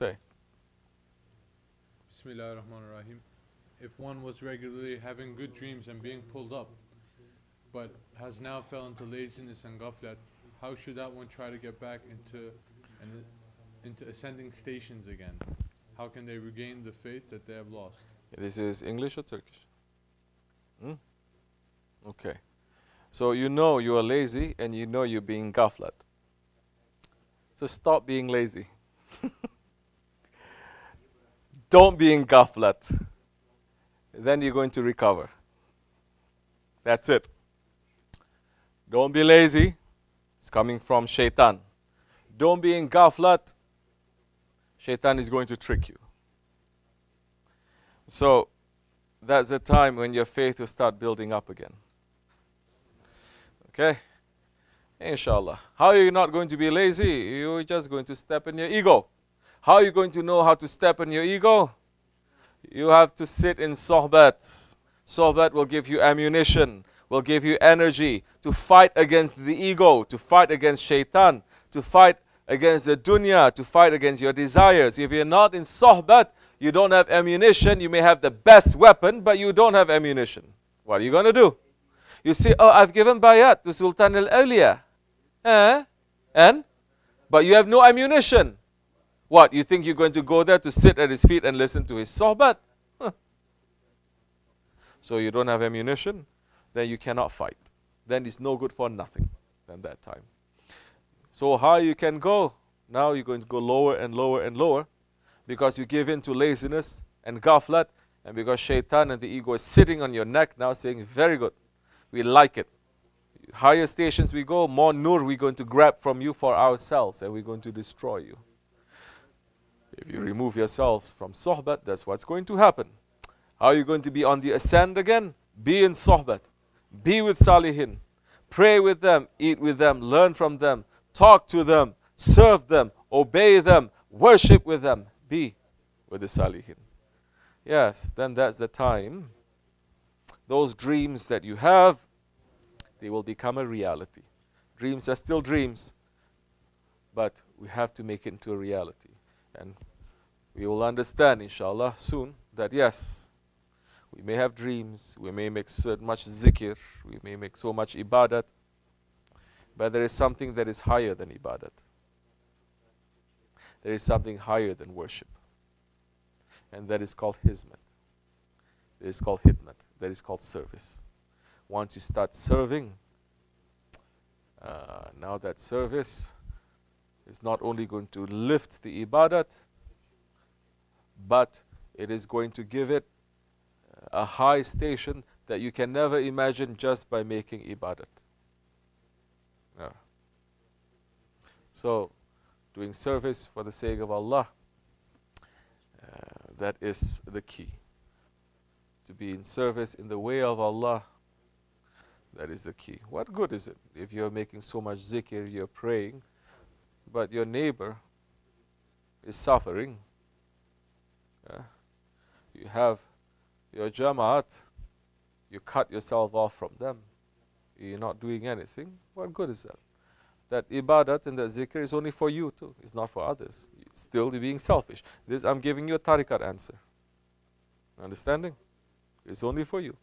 Say. Bismillahirrahmanirrahim. If one was regularly having good dreams and being pulled up, but has now fell into laziness and ghaflat, how should that one try to get back into ascending stations again? How can they regain the faith that they have lost? This is English or Turkish? Hmm? Okay. So you know you are lazy and you know you're being ghaflat. So stop being lazy. Don't be in ghaflat. Then you're going to recover. That's it. Don't be lazy. It's coming from shaitan. Don't be in ghaflat. Shaitan is going to trick you. So that's the time when your faith will start building up again. Okay? Inshallah. How are you not going to be lazy? You're just going to step in your ego. How are you going to know how to step in your ego? You have to sit in sohbat. Sohbat will give you ammunition, will give you energy to fight against the ego, to fight against shaitan, to fight against the dunya, to fight against your desires. If you're not in sohbat, you don't have ammunition. You may have the best weapon, but you don't have ammunition. What are you going to do? You say, oh, I've given bayat to Sultan al-Awliya. But you have no ammunition. What, you think you're going to go there to sit at his feet and listen to his sohbat? Huh. So you don't have ammunition, then you cannot fight. Then it's no good for nothing at that time. So how you can go? Now you're going to go lower and lower and lower because you give in to laziness and ghaflat, and because shaitan and the ego is sitting on your neck now saying, very good, we like it. Higher stations we go, more nur we're going to grab from you for ourselves, and we're going to destroy you. If you remove yourselves from sohbat, that's what's going to happen. How are you going to be on the ascend again? Be in sohbat. Be with salihin. Pray with them, eat with them, learn from them, talk to them, serve them, obey them, worship with them. Be with the salihin. Yes, then that's the time. Those dreams that you have, they will become a reality. Dreams are still dreams, but we have to make it into a reality. And we will understand, inshallah, soon that yes, we may have dreams, we may make so much zikr, we may make so much ibadat, but there is something that is higher than ibadat. There is something higher than worship. And that is called hizmat. That is called hidmat. That is called service. Once you start serving, now that service is not only going to lift the ibadat, but it is going to give it a high station that you can never imagine just by making ibadat. So, doing service for the sake of Allah, that is the key. To be in service in the way of Allah, that is the key. What good is it if you're making so much zikr, you're praying, but your neighbor is suffering? You have your jamaat, you cut yourself off from them, you're not doing anything. What good is that? That ibadat and that zikr is only for you too. It's not for others. You're still being selfish. This, I'm giving you a tariqat answer. Understanding? It's only for you.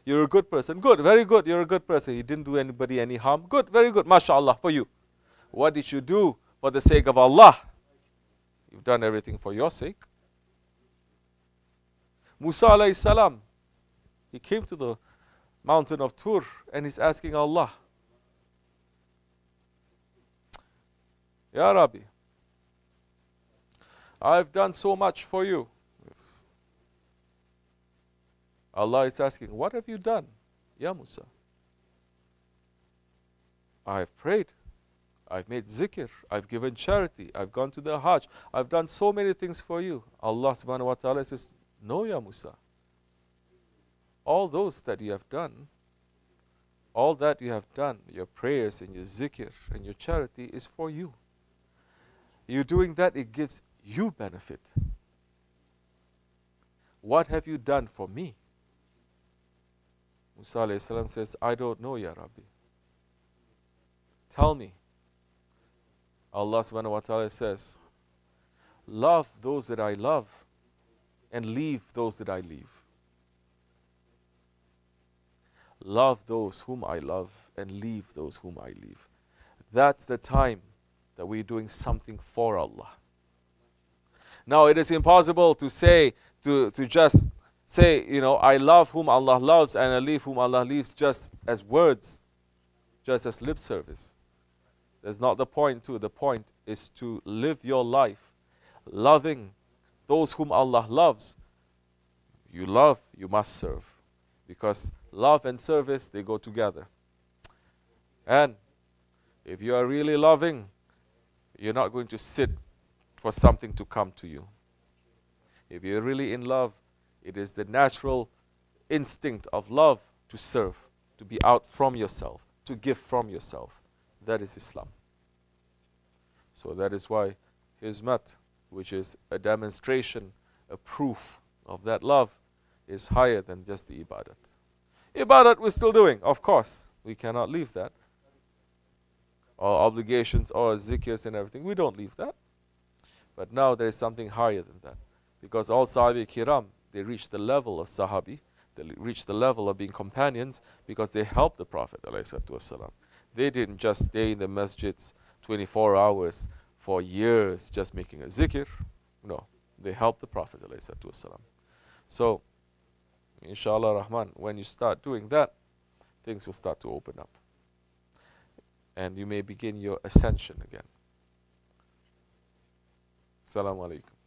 You're a good person. Good, very good. You're a good person. You didn't do anybody any harm. Good, very good. MashaAllah, for you. What did you do for the sake of Allah? You've done everything for your sake. Musa alayhi salam, he came to the mountain of Tur and he's asking Allah, Ya Rabbi, I've done so much for you. Yes. Allah is asking, what have you done, Ya Musa? I've prayed, I've made zikr, I've given charity, I've gone to the Hajj, I've done so many things for you. Allah subhanahu wa ta'ala says, no, Ya Musa. All those that you have done, all that you have done, your prayers and your zikr and your charity is for you. You're doing that, it gives you benefit. What have you done for me? Musa alayhi salam says, I don't know, Ya Rabbi. Tell me. Allah subhanahu wa ta'ala says, love those that I love and leave those that I leave. Love those whom I love and leave those whom I leave. That's the time that we're doing something for Allah. Now, it is impossible to say, to just say, you know, I love whom Allah loves and I leave whom Allah leaves just as words, just as lip service. That's not the point too. The point is to live your life loving those whom Allah loves. You love, you must serve. Because love and service, they go together. And if you are really loving, you're not going to sit for something to come to you. If you're really in love, it is the natural instinct of love to serve, to be out from yourself, to give from yourself. That is Islam. So that is why Hizmat, which is a demonstration, a proof of that love, is higher than just the ibadat. Ibadat we're still doing, of course. We cannot leave that. Our obligations, our zikrs and everything, we don't leave that. But now there is something higher than that. Because all Sahabi Kiram, they reached the level of Sahabi, they reached the level of being companions because they helped the Prophet ﷺ. They didn't just stay in the masjids 24 hours for years just making a zikr. No, they helped the Prophet ﷺ. So, inshallah Rahman, when you start doing that, things will start to open up. And you may begin your ascension again. Assalamu alaikum.